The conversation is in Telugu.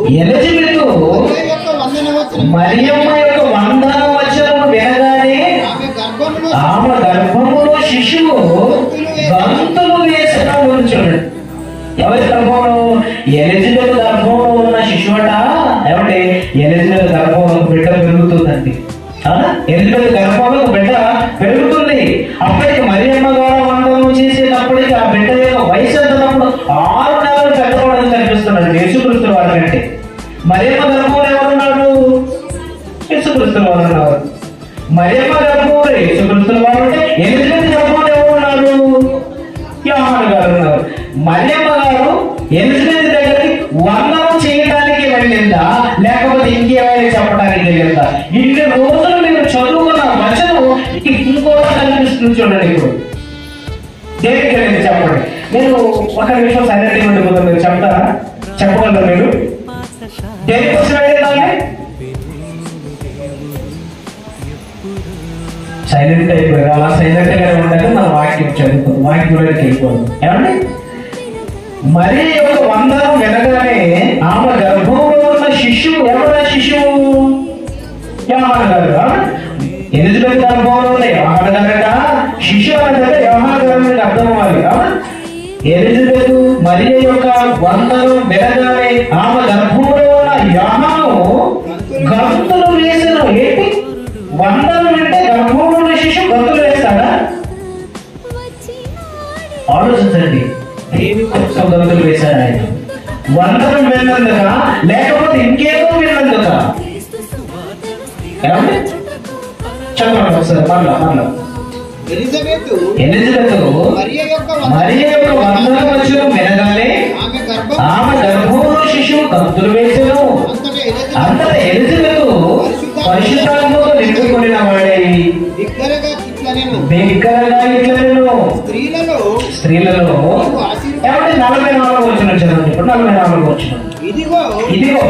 ఎలిజబెతు మరియమ్మ యొక్క వందనం వచనము వినగానే ఆమె గర్భములో శిశువు గంతులు వేసిన చూడండి. ఎవరి గర్భంలో? ఎలిజబెత్ గర్భంలో ఉన్న శిశువట. ఏమంటే ఎలిజబెత్ గర్భంలో బిడ్డ పెరుగుతుందండి. ఎలిజబెత్ గర్భంలో బిడ్డ పెరుగుతుంది. అప్పటికి మరియమ్మ గారు వందనం చేసేటప్పటికి ఆ బిడ్డ యొక్క వయసు ఎంతప్పుడు 6 నెలలు పెద్దవాడని కనిపిస్తున్నాడు యేసుక్రీస్తు వారి కంటే. మరియమ్మ గర్భంలో ఎవరున్నాడు? యేసుక్రీస్తు వారు ఉన్నారు. మరియమ్మ గర్భంలో యేసుక్రీస్తు వారు ఉంటే ఎలిజబెత్ గర్భంలో ఎవరున్నారు? యోహాను గారు ఉన్నారు. మరియమ్మ గారు ఎలిజబెత్ దగ్గరికి వందనం చేయడానికి వెళ్ళిందా లేకపోతే ఇంకేమైనా చెప్పడానికి వెళ్ళిందా? ఇన్ని రోజులు మీరు చదువుకున్న వచనం ఇంకోటి కనిపిస్తుంది చూడండి. ఇప్పుడు దేనికి వెళ్ళింది చెప్పండి. నేను ఒక నిమిషం సైలెంట్గా ఉండిపోతాను. మీరు చెప్తారా? చెప్పగలరు మీరు? దేనికోసం వెళ్ళిందా? సైలెంట్ అయిపోయారు. అలా సైలెంట్ గా ఉండాలి. మన వాక్యం చదువుకోండి, వాక్యంలోకి వెళ్ళిపోదు. ఏమండి? మరి ఒక వందనం వినగానే ఆమె గర్భంలో ఉన్న శిశువు ఎవరా? శిశువు యోహాను గారు. ఎలిజబెత్ గర్భంలో ఉన్న యోహాను గారట. శిశువు అంటే యోహాను గారు అర్థం అవ్వాలి. ఎలిజబెత్ మరియ యొక్క వందనం వినగానే ఆమె గర్భంలో ఉన్న యోహాను గంతులు వేసిన. ఏంటి వందనం అంటే? గర్భంలో ఉన్న శిశువు గంతులు వేస్తాడా? ఆలోచించండి. దేని కోసం గంతులు వేశాడు ఆయన? వందనం విన్నందుక లేకపోతే ఇంకేదో విన్నందుక? చదవండి ఒకసారి మరలా. ఎలిజబెత్ మరియ యొక్క వందనం వచనం వినగానే ఆమె గర్భంలో శిశువు గంతులు వేసెను. అంతటా ఎలిజబెత్ పరిశుద్ధాత్మతో నిండుకొనిన వాడై బిగ్గరగా ఇట్లనెను. స్త్రీలలో 44 వచనం చదవండి. ఇప్పుడు 44 వచనం. ఇదిగో